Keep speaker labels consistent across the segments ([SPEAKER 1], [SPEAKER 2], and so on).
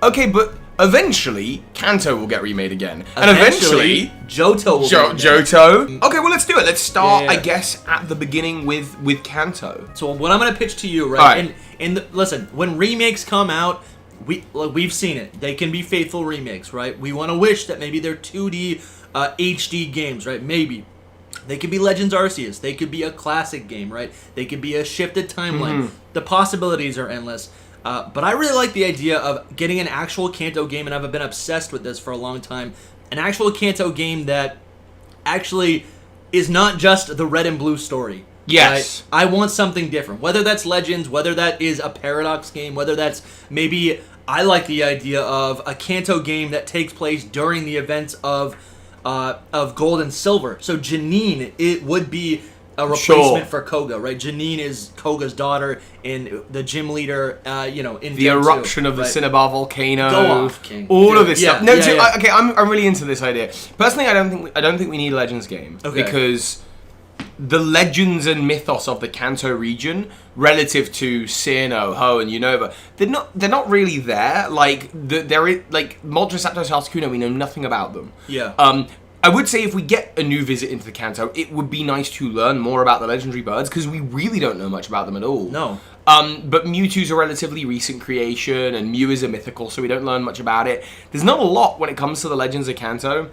[SPEAKER 1] Okay, but eventually, Kanto will get remade again. And eventually
[SPEAKER 2] Johto will
[SPEAKER 1] Johto. Okay, well, let's do it. Let's start, I guess, at the beginning with Kanto.
[SPEAKER 2] So what I'm going to pitch to you, right? Listen, when remakes come out, we've seen it. They can be faithful remakes, right? We want to wish that maybe they're 2D HD games, right? Maybe. They could be Legends Arceus. They could be a classic game, right? They could be a shifted timeline. The possibilities are endless. But I really like the idea of getting an actual Kanto game, and I've been obsessed with this for a long time. An actual Kanto game that actually is not just the red and blue story.
[SPEAKER 1] Yes.
[SPEAKER 2] Right? I want something different. Whether that's Legends, whether that is a Paradox game, whether that's maybe... I like the idea of a Kanto game that takes place during the events of Gold and Silver. So Janine, it would be a replacement for Koga, right? Janine is Koga's daughter and the gym leader, in
[SPEAKER 1] the eruption of the Cinnabar volcano.
[SPEAKER 2] Go off, King.
[SPEAKER 1] All of this stuff. No, okay, I'm really into this idea. Personally, I don't think we need a Legends game because the legends and mythos of the Kanto region, relative to Sinnoh, Ho, and Unova, they're not really there. Like Moltres, Zapdos, Articuno, we know nothing about them.
[SPEAKER 2] Yeah.
[SPEAKER 1] I would say if we get a new visit into the Kanto, it would be nice to learn more about the legendary birds, because we really don't know much about them at all.
[SPEAKER 2] No.
[SPEAKER 1] But Mewtwo's a relatively recent creation, and Mew is a mythical, so we don't learn much about it. There's not a lot when it comes to the Legends of Kanto.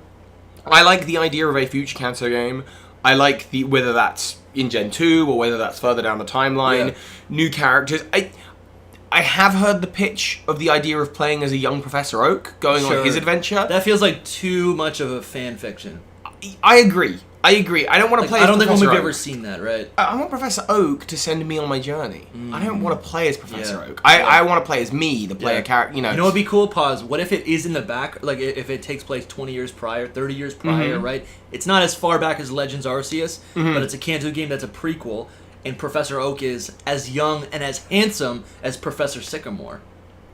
[SPEAKER 1] I like the idea of a future Kanto game. I like whether that's in Gen 2 or whether that's further down the timeline. New characters. I have heard the pitch of the idea of playing as a young Professor Oak, going on his adventure.
[SPEAKER 2] That feels like too much of a fan fiction.
[SPEAKER 1] I agree. I don't want to play as Professor Oak. I don't think
[SPEAKER 2] we've ever seen that, right?
[SPEAKER 1] I want Professor Oak to send me on my journey. I don't want to play as Professor Oak. I want to play as me, the player character,
[SPEAKER 2] You know what would be cool? Pause. What if it is in the back, like if it takes place 20 years prior, 30 years prior, right? It's not as far back as Legends Arceus, but it's a Kanto game that's a prequel. And Professor Oak is as young and as handsome as Professor Sycamore.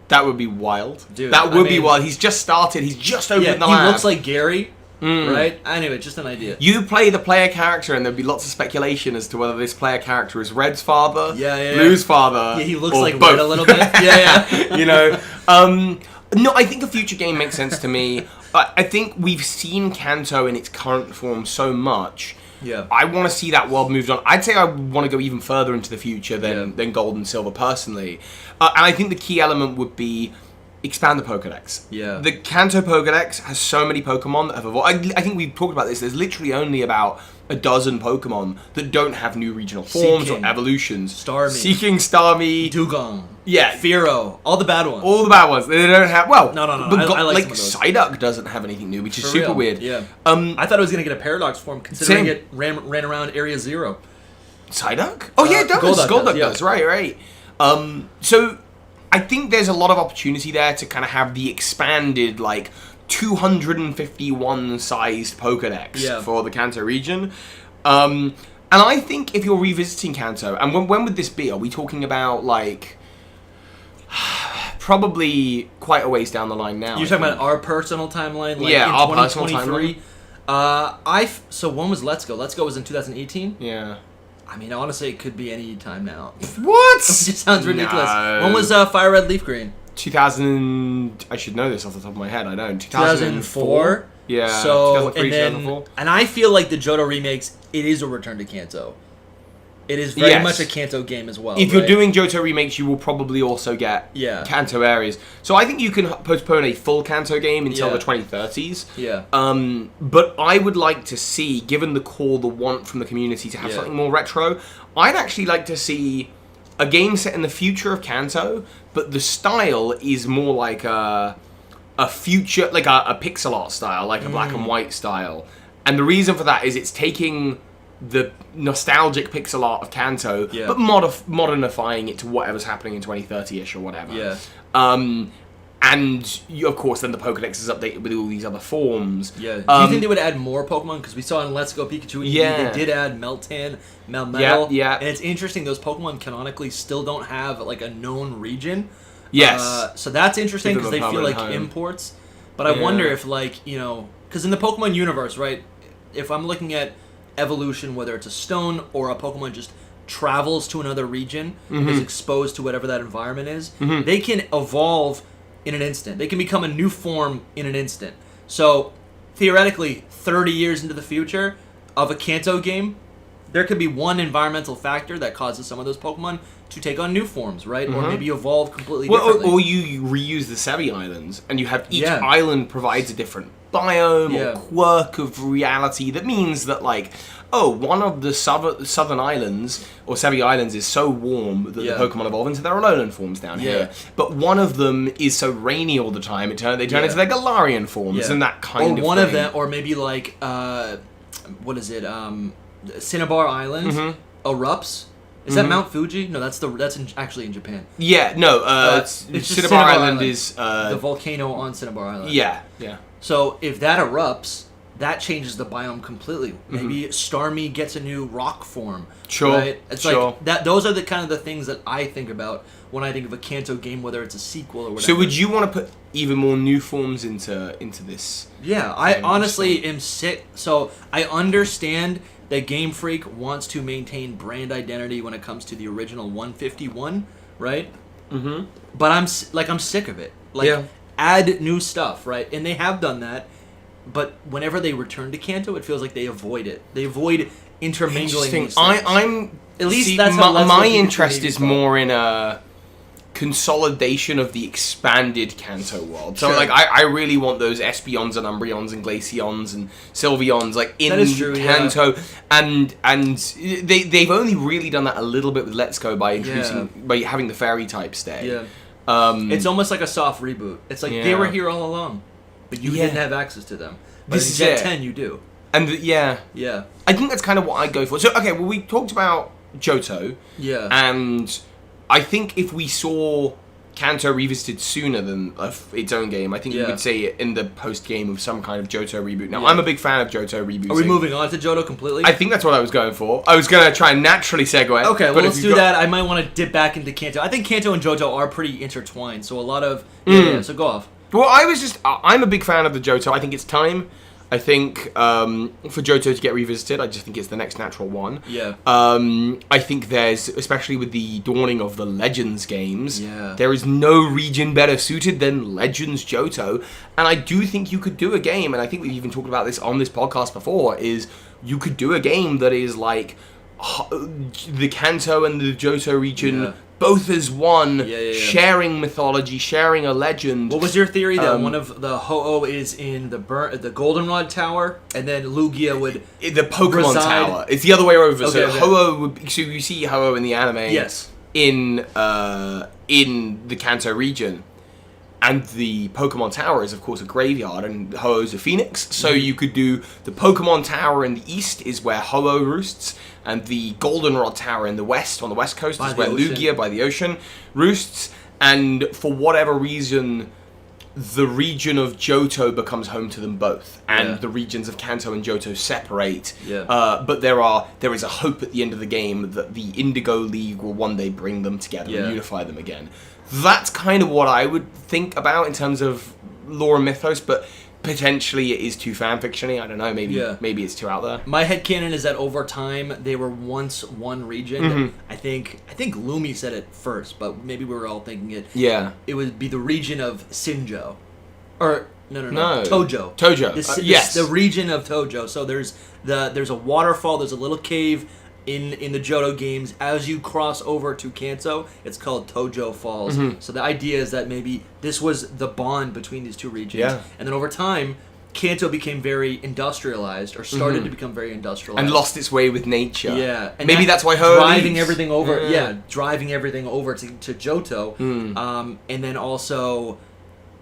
[SPEAKER 1] That would be wild.
[SPEAKER 2] Dude,
[SPEAKER 1] that would be wild. He's just started. He's just opened the lab.
[SPEAKER 2] He looks like Gary, right? Anyway, just an idea.
[SPEAKER 1] You play the player character, and there'd be lots of speculation as to whether this player character is Red's father, Blue's father,
[SPEAKER 2] Yeah, he looks like
[SPEAKER 1] both.
[SPEAKER 2] Red a little bit.
[SPEAKER 1] No, I think a future game makes sense to me. I think we've seen Kanto in its current form so much.
[SPEAKER 2] Yeah,
[SPEAKER 1] I want to see that world moved on. I'd say I want to go even further into the future than Gold and Silver, personally. And I think the key element would be expand the Pokedex.
[SPEAKER 2] Yeah.
[SPEAKER 1] The Kanto Pokedex has so many Pokemon that have evolved. I think we've talked about this. There's literally only about a dozen Pokemon that don't have new regional forms or evolutions.
[SPEAKER 2] Starmie.
[SPEAKER 1] Seeking, Starmie.
[SPEAKER 2] Dugong.
[SPEAKER 1] Yeah.
[SPEAKER 2] Fearow. All the bad ones.
[SPEAKER 1] All the bad ones. They don't have... Well,
[SPEAKER 2] no.
[SPEAKER 1] But
[SPEAKER 2] I like some of those.
[SPEAKER 1] Psyduck doesn't have anything new, which is super weird.
[SPEAKER 2] Yeah. I thought it was going to get a Paradox form, considering it ran around Area 0.
[SPEAKER 1] Psyduck? Oh, yeah, it does. Golduck does. Right. So... I think there's a lot of opportunity there to kind of have the expanded, 251-sized Pokedex for the Kanto region. And I think if you're revisiting Kanto, and when would this be? Are we talking about, probably quite a ways down the line now?
[SPEAKER 2] You're talking about our personal timeline?
[SPEAKER 1] Our personal timeline.
[SPEAKER 2] So when was Let's Go? Let's Go was in 2018?
[SPEAKER 1] Yeah.
[SPEAKER 2] I mean, honestly, it could be any time now.
[SPEAKER 1] What?
[SPEAKER 2] It just sounds ridiculous.
[SPEAKER 1] No.
[SPEAKER 2] When was Fire Red Leaf Green?
[SPEAKER 1] 2000... I should know this off the top of my head. I don't.
[SPEAKER 2] 2004?
[SPEAKER 1] Yeah.
[SPEAKER 2] So,
[SPEAKER 1] 2003, 2004.
[SPEAKER 2] And I feel like the Johto remakes, it is a return to Kanto. It is very much a Kanto game as well.
[SPEAKER 1] If you're doing Johto remakes, you will probably also get Kanto areas. So I think you can postpone a full Kanto game until the 2030s.
[SPEAKER 2] Yeah.
[SPEAKER 1] But I would like to see, given the call, the want from the community to have something more retro, I'd actually like to see a game set in the future of Kanto, but the style is more like a future, like a pixel art style, like a black and white style. And the reason for that is it's taking the nostalgic pixel art of Kanto, but modernifying it to whatever's happening in 2030-ish or whatever.
[SPEAKER 2] Yeah.
[SPEAKER 1] And, of course, then the Pokedex is updated with all these other forms.
[SPEAKER 2] Yeah. Do you think they would add more Pokemon? Because we saw in Let's Go Pikachu, they did add Meltan, Melmetal.
[SPEAKER 1] Yeah.
[SPEAKER 2] And it's interesting, those Pokemon canonically still don't have, a known region.
[SPEAKER 1] Yes.
[SPEAKER 2] So that's interesting, because they feel like imports. But I wonder if, because in the Pokemon universe, right, if I'm looking at evolution, whether it's a stone or a Pokemon just travels to another region, is exposed to whatever that environment is, they can evolve in an instant. They can become a new form in an instant. So, theoretically, 30 years into the future of a Kanto game, there could be one environmental factor that causes some of those Pokemon to take on new forms, right? Or maybe evolve completely differently.
[SPEAKER 1] Or you reuse the Sevi Islands, and you have each island provides a different biome or quirk of reality that means that, like, one of the southern islands, or Sevi Islands, is so warm that the Pokemon evolve into their Alolan forms down here. But one of them is so rainy all the time, they turn into their Galarian forms, and that kind of thing.
[SPEAKER 2] Or one of them, or maybe, like, what is it, Cinnabar Island erupts. Is that Mount Fuji? No, that's actually in Japan.
[SPEAKER 1] Yeah, no, Cinnabar Island is
[SPEAKER 2] the volcano on Cinnabar Island.
[SPEAKER 1] Yeah.
[SPEAKER 2] So if that erupts, that changes the biome completely. Maybe Starmie gets a new rock form.
[SPEAKER 1] Sure.
[SPEAKER 2] Right? It's like that. Those are the kind of the things that I think about when I think of a Kanto game, whether it's a sequel or whatever.
[SPEAKER 1] So would you want to put even more new forms into this?
[SPEAKER 2] Yeah, I honestly am sick. So I understand that Game Freak wants to maintain brand identity when it comes to the original 151, right? Mm-hmm. But I'm sick of it. Add new stuff, right? And they have done that. But whenever they return to Kanto, it feels like they avoid it. They avoid intermingling these things.
[SPEAKER 1] I'm
[SPEAKER 2] at least that's how
[SPEAKER 1] my interest is more in a consolidation of the expanded Kanto world. So, I really want those Espeons and Umbreons and Glaceons and Sylveons, like, in Kanto. Yeah. And they've only really done that a little bit with Let's Go by having the fairy type stay.
[SPEAKER 2] Yeah. It's almost like a soft reboot. It's like they were here all along, but you didn't have access to them. But in Gen 10, you do.
[SPEAKER 1] And I think that's kind of what I go for. So, okay, well, we talked about Johto.
[SPEAKER 2] Yeah.
[SPEAKER 1] And I think if we saw Kanto revisited sooner than its own game, I think you could say it in the post-game of some kind of Johto reboot. Now, I'm a big fan of Johto rebooting.
[SPEAKER 2] Are we moving on to Johto completely?
[SPEAKER 1] I think that's what I was going for. I was going to try and naturally segue.
[SPEAKER 2] Okay, well, let's do that. I might want to dip back into Kanto. I think Kanto and Johto are pretty intertwined, so a lot of... Yeah, so go off.
[SPEAKER 1] Well, I'm a big fan of the Johto. I think it's time. I think for Johto to get revisited, I just think it's the next natural one.
[SPEAKER 2] Yeah.
[SPEAKER 1] I think there's, especially with the dawning of the Legends games, there is no region better suited than Legends Johto. And I do think you could do a game, and I think we've even talked about this on this podcast before, is you could do a game that is like the Kanto and the Johto region both as one, sharing mythology, sharing a legend.
[SPEAKER 2] What was your theory that one of the Ho-Oh is in the Goldenrod Tower, and then Lugia would
[SPEAKER 1] the Pokemon Tower? It's the other way over. Okay, so Ho-Oh would. So you see Ho-Oh in the anime.
[SPEAKER 2] Yes.
[SPEAKER 1] In the Kanto region. And the Pokemon Tower is, of course, a graveyard, and Ho-Oh's a phoenix. So you could do the Pokemon Tower in the east is where Ho-Oh roosts, and the Goldenrod Tower in the west, on the west coast, is where Lugia, by the ocean, roosts. And for whatever reason, the region of Johto becomes home to them both, and the regions of Kanto and Johto separate. But there is a hope at the end of the game that the Indigo League will one day bring them together and unify them again. That's kind of what I would think about in terms of lore and mythos, but potentially it is too fanfiction-y. I don't know, maybe it's too out there.
[SPEAKER 2] My headcanon is that over time they were once one region. I think Lumi said it first, but maybe we were all thinking it.
[SPEAKER 1] Yeah.
[SPEAKER 2] It would be the region of Sinjo. Or no. Tojo.
[SPEAKER 1] Yes.
[SPEAKER 2] The region of Tojo. So there's a waterfall, there's a little cave in the Johto games. As you cross over to Kanto, it's called Tojo Falls. So the idea is that maybe this was the bond between these two regions. And then over time, Kanto became very industrialized, or started to become very industrialized.
[SPEAKER 1] And lost its way with nature.
[SPEAKER 2] Yeah. And
[SPEAKER 1] maybe that's why Ho
[SPEAKER 2] driving everything over driving everything over to Johto. And then also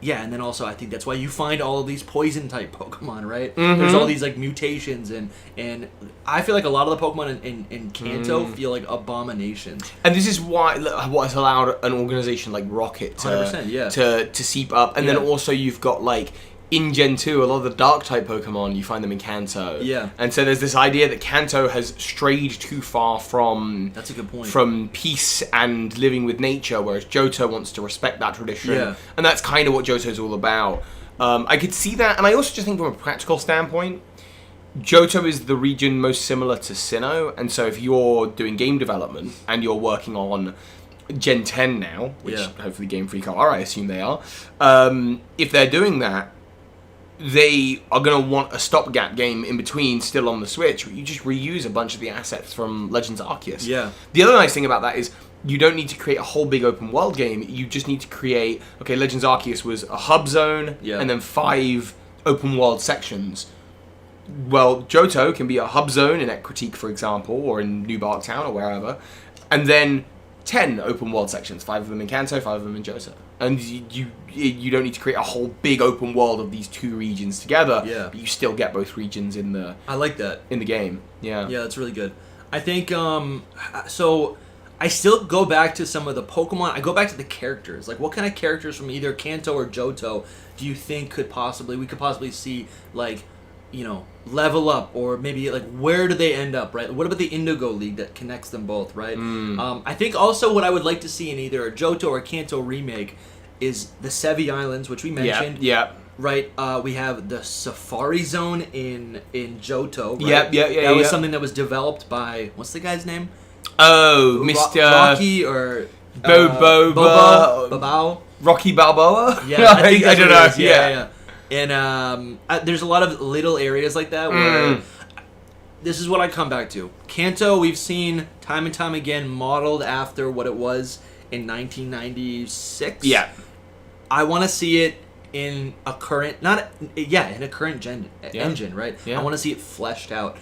[SPEAKER 2] I think that's why you find all of these poison-type Pokemon, right? There's all these, like, mutations, and I feel like a lot of the Pokemon in Kanto feel like abominations.
[SPEAKER 1] And this is what has allowed an organization like Rocket to seep up. And then also you've got, like, in Gen 2, a lot of the Dark-type Pokemon, you find them in Kanto.
[SPEAKER 2] Yeah.
[SPEAKER 1] And so there's this idea that Kanto has strayed too far from...
[SPEAKER 2] That's a good point.
[SPEAKER 1] From peace and living with nature, whereas Johto wants to respect that tradition.
[SPEAKER 2] Yeah.
[SPEAKER 1] And that's kind of what Johto's all about. I could see that, and I also just think from a practical standpoint, Johto is the region most similar to Sinnoh, and so if you're doing game development and you're working on Gen 10 now, which
[SPEAKER 2] Yeah.
[SPEAKER 1] hopefully Game Freak are, I assume they are. If they're doing that, they are going to want a stopgap game in between still on the Switch, where you just reuse a bunch of the assets from Legends Arceus.
[SPEAKER 2] Yeah.
[SPEAKER 1] The other nice thing about that is you don't need to create a whole big open world game. You just need to create... Okay, Legends Arceus was a hub zone and then 5 open world sections. Well, Johto can be a hub zone in Critique, for example, or in New Bark Town or wherever. And then 10 open world sections, 5 of them in Kanto, 5 of them in Johto. And you don't need to create a whole big open world of these 2 regions together.
[SPEAKER 2] Yeah.
[SPEAKER 1] But you still get both regions in the...
[SPEAKER 2] I like that.
[SPEAKER 1] In the game. Yeah.
[SPEAKER 2] Yeah, that's really good. I think, so... I still go back to some of the Pokemon. I go back to the characters. Like, what kind of characters from either Kanto or Johto do you think we could possibly see, like, you know, level up, or maybe like where do they end up, right? What about the Indigo League that connects them both, right? I think also what I would like to see in either a Johto or Kanto remake is the Sevi Islands, which we mentioned.
[SPEAKER 1] Yeah.
[SPEAKER 2] Right, we have the Safari Zone in Johto. Right?
[SPEAKER 1] Yeah.
[SPEAKER 2] That was something that was developed by, what's the guy's name?
[SPEAKER 1] Oh, Mr.
[SPEAKER 2] Rocky or
[SPEAKER 1] Bobo. Rocky Balboa?
[SPEAKER 2] Yeah, I think
[SPEAKER 1] I don't know.
[SPEAKER 2] Yeah. And there's a lot of little areas like that where this is what I come back to. Kanto, we've seen time and time again modeled after what it was in 1996.
[SPEAKER 1] Yeah.
[SPEAKER 2] I want to see it in a current, in a current engine, right?
[SPEAKER 1] Yeah.
[SPEAKER 2] I want to see it fleshed out.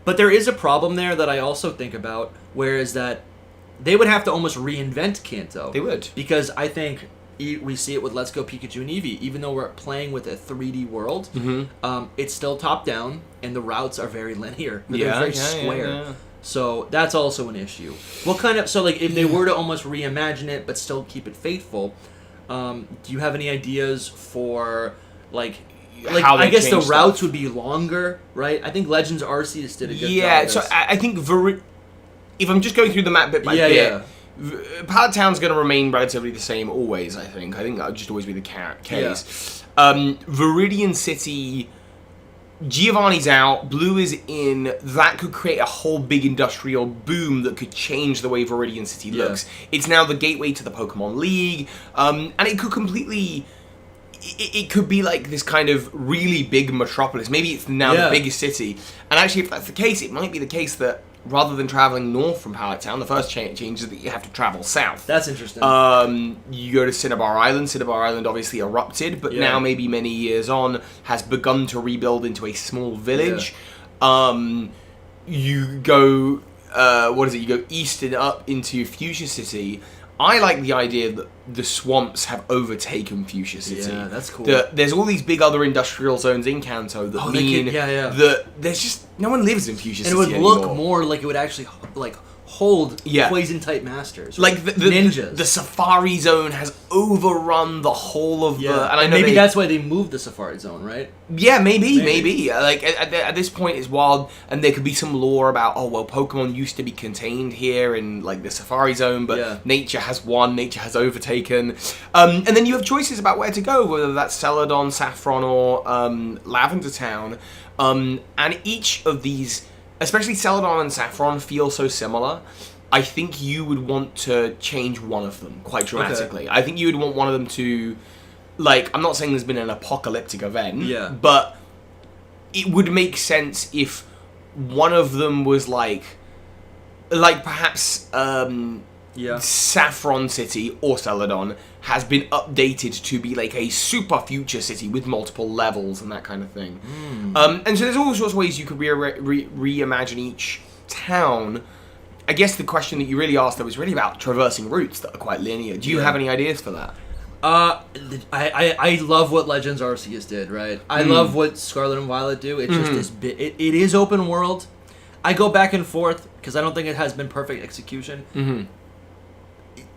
[SPEAKER 2] But there is a problem there that I also think about, whereas that they would have to almost reinvent Kanto.
[SPEAKER 1] They would.
[SPEAKER 2] Because I think we see it with Let's Go Pikachu and Eevee. Even though we're playing with a 3D world, it's still top-down, and the routes are very linear. They're very square.
[SPEAKER 1] Yeah.
[SPEAKER 2] So that's also an issue. If they were to almost reimagine it, but still keep it faithful, do you have any ideas for,
[SPEAKER 1] how they
[SPEAKER 2] I guess the
[SPEAKER 1] change
[SPEAKER 2] routes
[SPEAKER 1] stuff?
[SPEAKER 2] would be longer, right? I think Legends Arceus did a good job.
[SPEAKER 1] Yeah, so I think if I'm just going through the map bit by bit, Pallet Town's going to remain relatively the same always, I think. I think that would just always be the case. Viridian City, Giovanni's out, Blue is in. That could create a whole big industrial boom that could change the way Viridian City looks. It's now the gateway to the Pokemon League, and it could completely... It could be like this kind of really big metropolis. Maybe it's now the biggest city. And actually, if that's the case, it might be the case that rather than traveling north from Pallet Town, the first change is that you have to travel south.
[SPEAKER 2] That's interesting.
[SPEAKER 1] You go to Cinnabar Island. Cinnabar Island obviously erupted, but now maybe many years on has begun to rebuild into a small village. You go, you go east and up into Fuchsia City. I like the idea that the swamps have overtaken Fuchsia City.
[SPEAKER 2] Yeah, that's cool.
[SPEAKER 1] There's all these big other industrial zones in Kanto that mean that there's just no one lives in Fuchsia City
[SPEAKER 2] anymore. And it would look more like it would actually hold poison-type masters.
[SPEAKER 1] Like the
[SPEAKER 2] ninjas.
[SPEAKER 1] The Safari Zone has overrun the whole of the... And I know
[SPEAKER 2] maybe that's why they moved the Safari Zone, right?
[SPEAKER 1] Yeah, maybe. Like, at this point, it's wild, and there could be some lore about, Pokemon used to be contained here in, like, the Safari Zone, but nature has won, nature has overtaken. And then you have choices about where to go, whether that's Celadon, Saffron, or Lavender Town. And each of these... Especially Celadon and Saffron feel so similar. I think you would want to change one of them quite dramatically. I think you would want one of them to... I'm not saying there's been an apocalyptic event, but it would make sense if one of them was perhaps Saffron City or Celadon has been updated to be like a super future city with multiple levels and that kind of thing. And so there's all sorts of ways you could reimagine each town. I guess the question that you really asked though was really about traversing routes that are quite linear. Do you have any ideas for that?
[SPEAKER 2] I love what Legends Arceus did, right? I love what Scarlet and Violet do. It's just this bit. It is open world. I go back and forth because I don't think it has been perfect execution.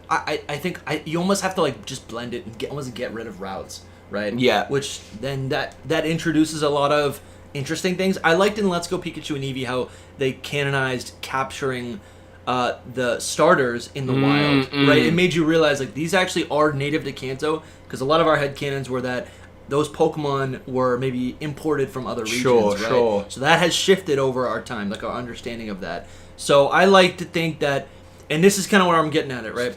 [SPEAKER 2] I think you almost have to just blend it and get rid of routes, right? Yeah. Which then that introduces a lot of interesting things. I liked in Let's Go Pikachu and Eevee how they canonized capturing the starters in the wild, right? It made you realize these actually are native to Kanto, because a lot of our headcanons were that those Pokemon were maybe imported from other regions, right? Sure. So that has shifted over our time, our understanding of that. So I like to think that And this is kind of where I'm getting at it, right?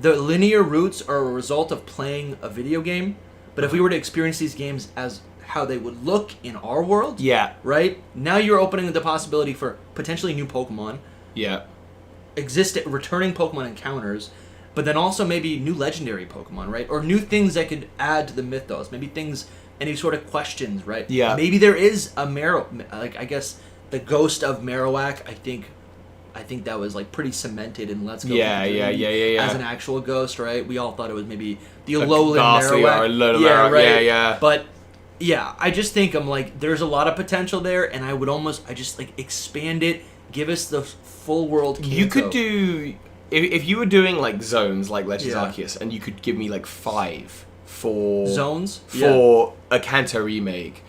[SPEAKER 2] The linear routes are a result of playing a video game, but if we were to experience these games as how they would look in our world, right? Now you're opening the possibility for potentially new Pokemon, returning Pokemon encounters, but then also maybe new legendary Pokemon, right? Or new things that could add to the mythos, maybe any sort of questions, right?
[SPEAKER 1] Yeah.
[SPEAKER 2] Maybe there is a I guess the ghost of Marowak, I think that was like pretty cemented in Let's Go.
[SPEAKER 1] Yeah.
[SPEAKER 2] As an actual ghost, right? We all thought it was maybe the Alolan Marowak.
[SPEAKER 1] Yeah.
[SPEAKER 2] But yeah, I just think there's a lot of potential there, and I just expand it, give us the full world Kanto.
[SPEAKER 1] You could do if you were doing like zones like Legends Arceus, and you could give me like 5 for
[SPEAKER 2] zones
[SPEAKER 1] for a Kanto remake.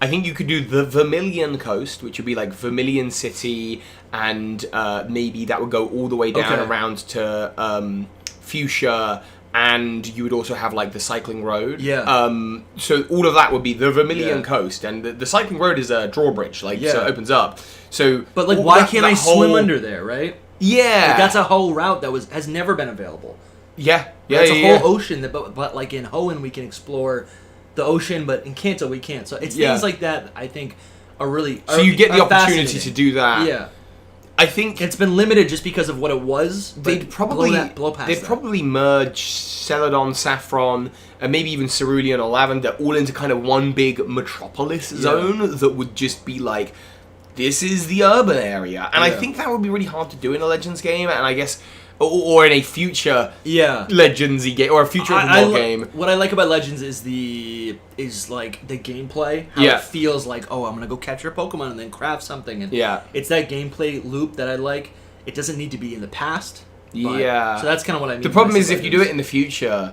[SPEAKER 1] I think you could do the Vermilion Coast, which would be like Vermilion City, and maybe that would go all the way down around to Fuchsia, and you would also have like the cycling road. So all of that would be the Vermilion Coast, and the cycling road is a drawbridge, so it opens up. So,
[SPEAKER 2] but why can't I swim under there, right?
[SPEAKER 1] Yeah,
[SPEAKER 2] that's a whole route that has never been available.
[SPEAKER 1] It's
[SPEAKER 2] a whole ocean but like in Hoenn we can explore the ocean, but in Kanto we can't. So it's things like that I think are really
[SPEAKER 1] so you get the opportunity to do that.
[SPEAKER 2] Yeah,
[SPEAKER 1] I think
[SPEAKER 2] it's been limited just because of what it was.
[SPEAKER 1] They'd probably merge Celadon, Saffron, and maybe even Cerulean or Lavender all into kind of one big metropolis zone that would just be like, this is the urban area. And I think that would be really hard to do in a Legends game, and I guess or in a future Legends-y game or a future game.
[SPEAKER 2] What I like about Legends is like the gameplay, how it feels like, oh, I'm gonna go catch your Pokemon and then craft something, and it's that gameplay loop that I like. It doesn't need to be in the past. So that's kind of what I mean.
[SPEAKER 1] The problem is if you do it in the future,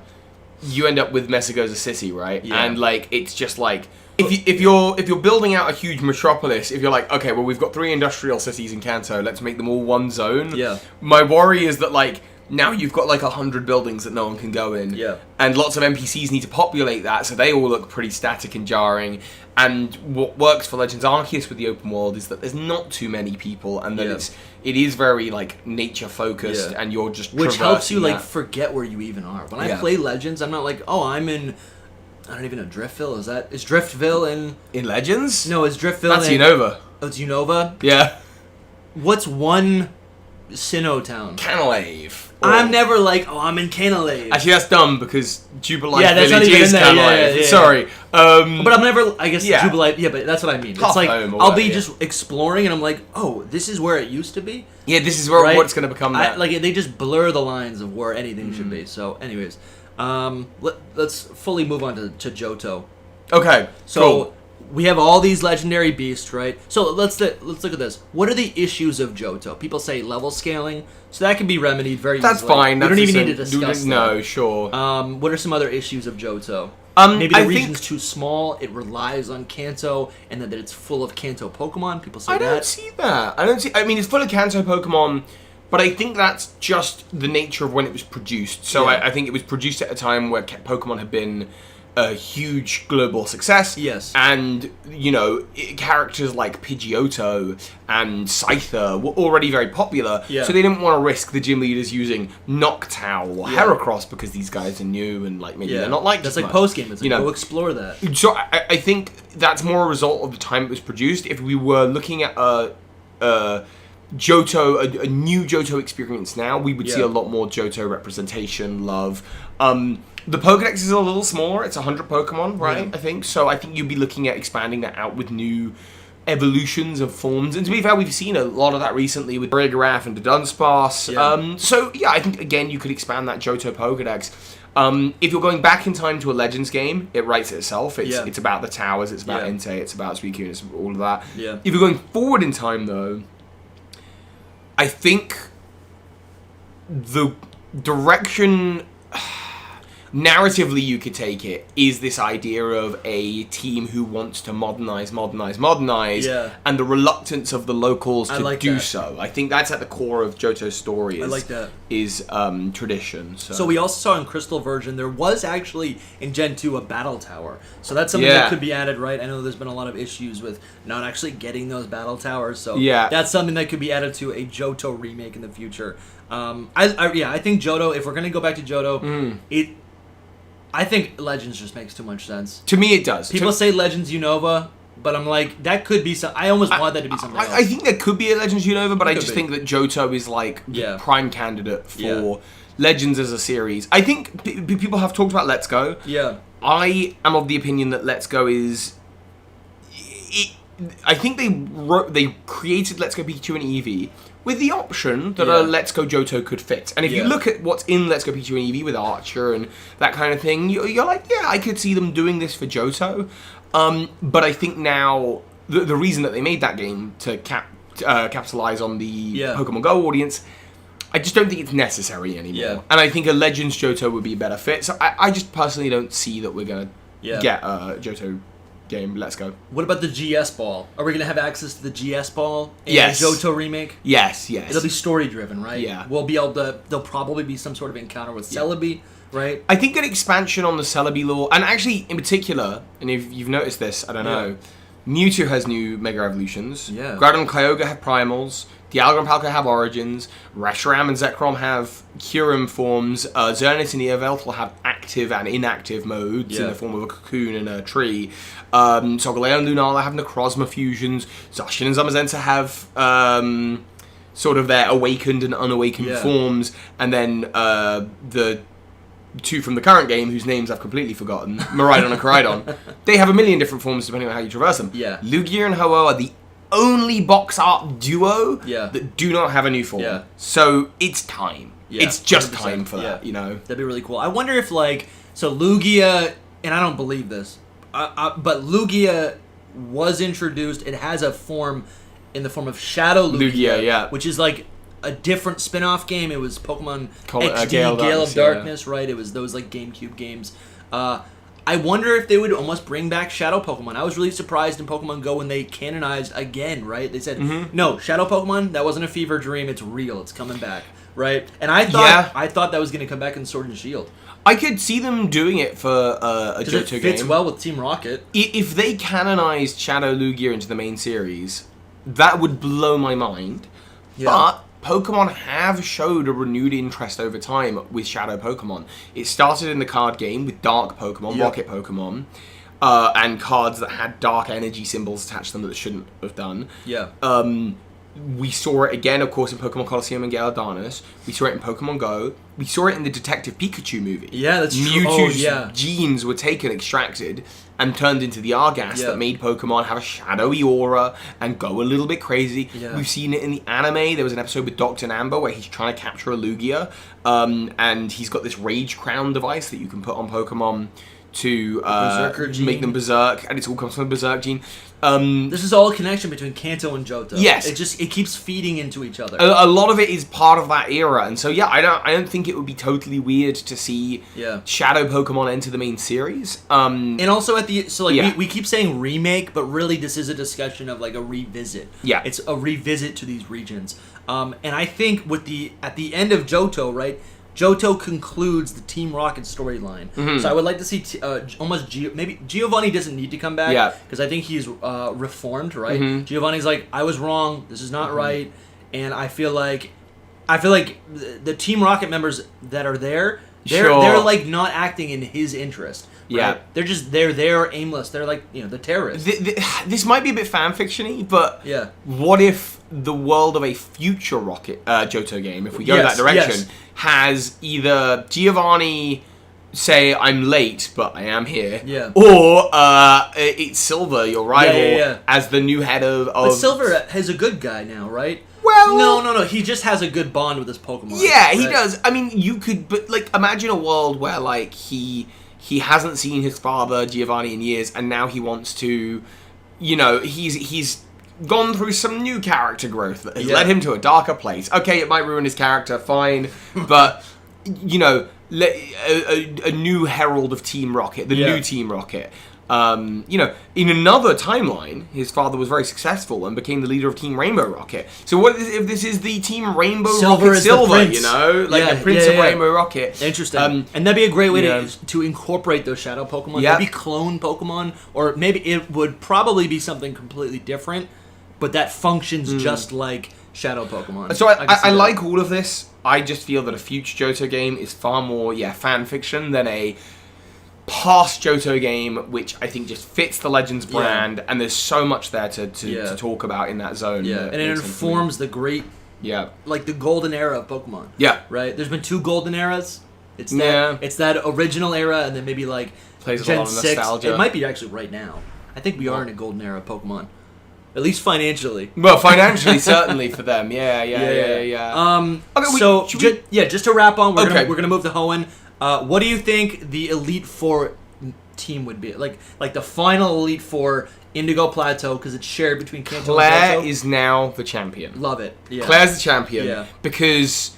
[SPEAKER 1] you end up with Messagoza City, right? And like it's just like if you're building out a huge metropolis, if you're like, okay, well we've got 3 industrial cities in Kanto, let's make them all one zone. My worry is that like now you've got like 100 buildings that no one can go in. And lots of NPCs need to populate that, so they all look pretty static and jarring. And what works for Legends Arceus with the open world is that there's not too many people, and that it is very like nature focused, and you're just
[SPEAKER 2] which helps you like forget where you even are. When I play Legends, I'm not like, oh, I'm in. I don't even know Driftville. Is Driftville in
[SPEAKER 1] Legends?
[SPEAKER 2] No, it's Driftville.
[SPEAKER 1] That's Unova.
[SPEAKER 2] Oh, it's Unova.
[SPEAKER 1] Yeah.
[SPEAKER 2] What's one Sinnoh town?
[SPEAKER 1] Canalave.
[SPEAKER 2] I'm never like, oh, I'm in Canalave.
[SPEAKER 1] Actually, that's dumb because Jubilife Village is Canalave. Sorry.
[SPEAKER 2] But I'm never, I guess, Jubilife. Yeah, but that's what I mean. It's like I'll be just exploring, and I'm like, oh, this is where it used to be.
[SPEAKER 1] Yeah, this is where what's going to become that.
[SPEAKER 2] Like they just blur the lines of where anything should be. So, anyways. Let's fully move on to Johto.
[SPEAKER 1] Okay,
[SPEAKER 2] so we have all these legendary beasts, right? So let's look at this. What are the issues of Johto? People say level scaling, so that can be remedied very easily.
[SPEAKER 1] That's fine.
[SPEAKER 2] We don't even need to discuss that.
[SPEAKER 1] No, sure.
[SPEAKER 2] What are some other issues of Johto? Maybe the region's too small. It relies on Kanto, and that it's full of Kanto Pokemon. People say that.
[SPEAKER 1] I don't see that. I mean, it's full of Kanto Pokemon. But I think that's just the nature of when it was produced. So I think it was produced at a time where Pokemon had been a huge global success.
[SPEAKER 2] Yes.
[SPEAKER 1] And, characters like Pidgeotto and Scyther were already very popular.
[SPEAKER 2] Yeah.
[SPEAKER 1] So they didn't want to risk the gym leaders using Noctowl or Heracross because these guys are new and maybe they're not liked
[SPEAKER 2] that's
[SPEAKER 1] as
[SPEAKER 2] like
[SPEAKER 1] much.
[SPEAKER 2] post-game. It's like, go explore that.
[SPEAKER 1] So I think that's more a result of the time it was produced. If we were looking at Johto, a new Johto experience now, we would see a lot more Johto representation, love. The Pokedex is a little smaller. It's 100 Pokemon, right? I think. So I think you'd be looking at expanding that out with new evolutions of forms. And to be fair, we've seen a lot of that recently with Bregaraf and the Dunsparce. So yeah, I think, again, you could expand that Johto Pokedex. If you're going back in time to a Legends game, it writes itself. It's about the towers, it's about Entei, it's about Suicune, it's all of that. If you're going forward in time, though, I think the direction... narratively you could take it, is this idea of a team who wants to modernize, and the reluctance of the locals to do so. I think that's at the core of Johto's story.
[SPEAKER 2] I like that.
[SPEAKER 1] Is tradition.
[SPEAKER 2] So we also saw in Crystal version, there was actually, in Gen 2, a battle tower. So that's something that could be added, right? I know there's been a lot of issues with not actually getting those battle towers, so that's something that could be added to a Johto remake in the future. I think Johto, if we're going to go back to Johto, I think Legends just makes too much sense.
[SPEAKER 1] To me, it does.
[SPEAKER 2] People say Legends Unova, but I'm like, that could be some. I almost want that to be something else.
[SPEAKER 1] I think there could be a Legends Unova, but I just think that Johto is like the prime candidate for Legends as a series. I think people have talked about Let's Go.
[SPEAKER 2] Yeah.
[SPEAKER 1] I am of the opinion that Let's Go is. I think they created Let's Go Pikachu and Eevee with the option that a Let's Go Johto could fit. And if you look at what's in Let's Go Pikachu and Eevee with Archer and that kind of thing, you're like, yeah, I could see them doing this for Johto. But I think now, the reason that they made that game to capitalize on the Pokemon Go audience, I just don't think it's necessary anymore.
[SPEAKER 2] Yeah.
[SPEAKER 1] And I think a Legends Johto would be a better fit. So I just personally don't see that we're going to get a Johto game. Let's go.
[SPEAKER 2] What about the GS ball? Are we going to have access to the GS ball in the Johto remake?
[SPEAKER 1] Yes.
[SPEAKER 2] It'll be story driven, right?
[SPEAKER 1] Yeah.
[SPEAKER 2] We'll be able to. There'll probably be some sort of encounter with Celebi, right?
[SPEAKER 1] I think an expansion on the Celebi lore, and actually in particular, and if you've noticed this, I don't know, Mewtwo has new Mega Evolutions.
[SPEAKER 2] Yeah.
[SPEAKER 1] Groudon and Kyogre have Primals. Dialga and Palkia have Origins. Reshiram and Zekrom have Kyurem forms. Xerneas and Eovelth will have active and inactive modes in the form of a cocoon and a tree. Solgaleo and Lunala have Necrozma fusions. Zacian and Zamazenta have sort of their awakened and unawakened forms. And then the two from the current game, whose names I've completely forgotten, Miraidon and Koraidon, they have a million different forms depending on how you traverse them.
[SPEAKER 2] Yeah.
[SPEAKER 1] Lugia and Ho-Oh are the only box art duo that do not have a new form. Yeah. So it's time. Yeah, it's just 100%. Time for that, you know?
[SPEAKER 2] That'd be really cool. I wonder if, so Lugia, and I don't believe this, but Lugia was introduced, it has a form in the form of Shadow Lugia, which is like a different spin-off game. It was Pokemon XD, Gale of Darkness, right? It was those GameCube games. I wonder if they would almost bring back Shadow Pokemon. I was really surprised in Pokemon Go when they canonized again, right? They said, no, Shadow Pokemon, that wasn't a fever dream, it's real, it's coming back, right? And I thought that was going to come back in Sword and Shield.
[SPEAKER 1] I could see them doing it for a Johto game.
[SPEAKER 2] It fits well with Team Rocket.
[SPEAKER 1] If they canonized Shadow Lugia into the main series, that would blow my mind. Yeah. But Pokemon have showed a renewed interest over time with Shadow Pokemon. It started in the card game with Dark Pokemon, Rocket Pokemon, and cards that had dark energy symbols attached to them that it shouldn't have done.
[SPEAKER 2] Yeah.
[SPEAKER 1] We saw it again, of course, in Pokemon Colosseum and Gale of Darkness. We saw it in Pokemon Go. We saw it in the Detective Pikachu movie.
[SPEAKER 2] Yeah, that's true.
[SPEAKER 1] Mewtwo's genes were taken, extracted, and turned into the Argas that made Pokemon have a shadowy aura and go a little bit crazy. Yeah. We've seen it in the anime. There was an episode with Dr. Nambo where he's trying to capture a Lugia, and he's got this Rage Crown device that you can put on Pokemon to make them berserk, and it all comes from the berserk gene.
[SPEAKER 2] This is all a connection between Kanto and Johto.
[SPEAKER 1] Yes,
[SPEAKER 2] it keeps feeding into each other.
[SPEAKER 1] A lot of it is part of that era, and so I don't think it would be totally weird to see Shadow Pokemon enter the main series. And
[SPEAKER 2] also we keep saying remake, but really this is a discussion of a revisit. Yeah, it's a revisit to these regions. And I think at the end of Johto, right? Johto concludes the Team Rocket storyline. Mm-hmm. So I would like to see maybe Giovanni doesn't need to come back because I think he's reformed, right? Mm-hmm. Giovanni's like, I was wrong. This is not right, and I feel like the Team Rocket members that are there, they're not acting in his interest. Right? Yeah, they're there aimless. They're the terrorists.
[SPEAKER 1] This might be a bit fan fiction-y, but what if the world of a future Rocket Johto game, if we go that direction, has either Giovanni say, I'm late, but I am here, or it's Silver, your rival, as the new head of...
[SPEAKER 2] But Silver is a good guy now, right?
[SPEAKER 1] Well...
[SPEAKER 2] No. He just has a good bond with his Pokemon.
[SPEAKER 1] Yeah, he does. I mean, you could... But, imagine a world where, he hasn't seen his father, Giovanni, in years, and now he wants to... he's gone through some new character growth that has led him to a darker place. Okay, it might ruin his character, fine. But, a new herald of Team Rocket, the new Team Rocket. You know, in another timeline, his father was very successful and became the leader of Team Rainbow Rocket. So what if this is the Team Rainbow Rocket Silver, you know? Like the Prince of Rainbow Rocket.
[SPEAKER 2] Interesting. And that'd be a great way to incorporate those shadow Pokemon. Maybe clone Pokemon, or maybe it would probably be something completely different, but that functions just like shadow Pokemon.
[SPEAKER 1] So I like all of this. I just feel that a future Johto game is far more, fan fiction than a past Johto game, which I think just fits the Legends brand, and there's so much there to talk about in that zone.
[SPEAKER 2] Yeah, and it informs the great, like the golden era of Pokemon.
[SPEAKER 1] Yeah.
[SPEAKER 2] Right? There's been 2 golden eras. It's that original era, and then maybe like
[SPEAKER 1] plays
[SPEAKER 2] Gen
[SPEAKER 1] a lot of
[SPEAKER 2] 6.
[SPEAKER 1] nostalgia.
[SPEAKER 2] It might be actually right now. I think we are in a golden era of Pokemon. At least financially.
[SPEAKER 1] Well, financially, certainly for them. Yeah.
[SPEAKER 2] Okay, just to wrap on, we're gonna move to Hoenn. What do you think the Elite Four team would be? Like the final Elite Four Indigo Plateau, because it's shared between Kanto and
[SPEAKER 1] Claire
[SPEAKER 2] Johto.
[SPEAKER 1] is now the champion.
[SPEAKER 2] Love it. Yeah.
[SPEAKER 1] Claire's the champion because,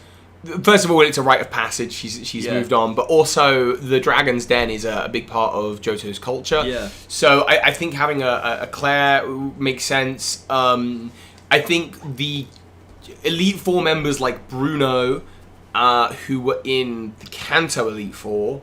[SPEAKER 1] first of all, it's a rite of passage. She's moved on, but also the Dragon's Den is a big part of Johto's culture.
[SPEAKER 2] Yeah.
[SPEAKER 1] So I think having a Claire makes sense. I think the Elite Four members like Bruno, who were in the Kanto Elite Four,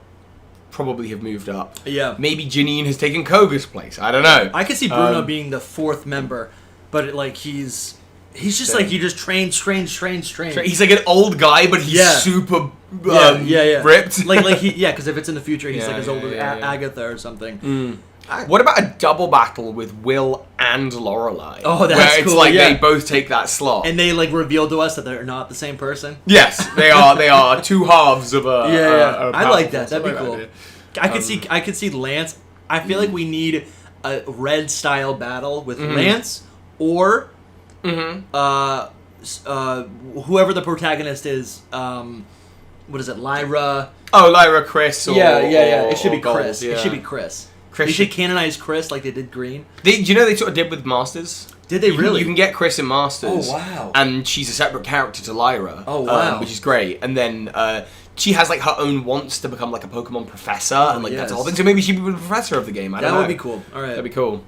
[SPEAKER 1] probably have moved up.
[SPEAKER 2] Yeah.
[SPEAKER 1] Maybe Janine has taken Koga's place. I don't know.
[SPEAKER 2] I could see Bruno being the 4th member, but he's just like, he just trains.
[SPEAKER 1] He's like an old guy, but he's super ripped.
[SPEAKER 2] like because if it's in the future, he's like as old as Agatha or something.
[SPEAKER 1] What about a double battle with Will and Lorelei?
[SPEAKER 2] Oh, that's
[SPEAKER 1] where it's
[SPEAKER 2] cool.
[SPEAKER 1] like they both take that slot,
[SPEAKER 2] and they like reveal to us that they're not the same person.
[SPEAKER 1] Yes, they are. They are 2 halves of a.
[SPEAKER 2] I like that. That'd be cool. I could see Lance. I feel like we need a red style battle with Lance or whoever the protagonist is. What is it, Lyra?
[SPEAKER 1] Oh, Lyra, Chris.
[SPEAKER 2] It should be
[SPEAKER 1] Gold,
[SPEAKER 2] Chris. It should be Chris.
[SPEAKER 1] Chris
[SPEAKER 2] They should canonize Chris like they did Green.
[SPEAKER 1] Do you know they sort of did with Masters?
[SPEAKER 2] Did they really?
[SPEAKER 1] You can get Chris in Masters.
[SPEAKER 2] Oh, wow.
[SPEAKER 1] And she's a separate character to Lyra.
[SPEAKER 2] Oh, wow.
[SPEAKER 1] Which is great. And then she has like her own wants to become like a Pokemon professor, and like that's the whole thing. So maybe she'd be the professor of the game. I don't know.
[SPEAKER 2] That would be cool. All right.
[SPEAKER 1] That'd be cool.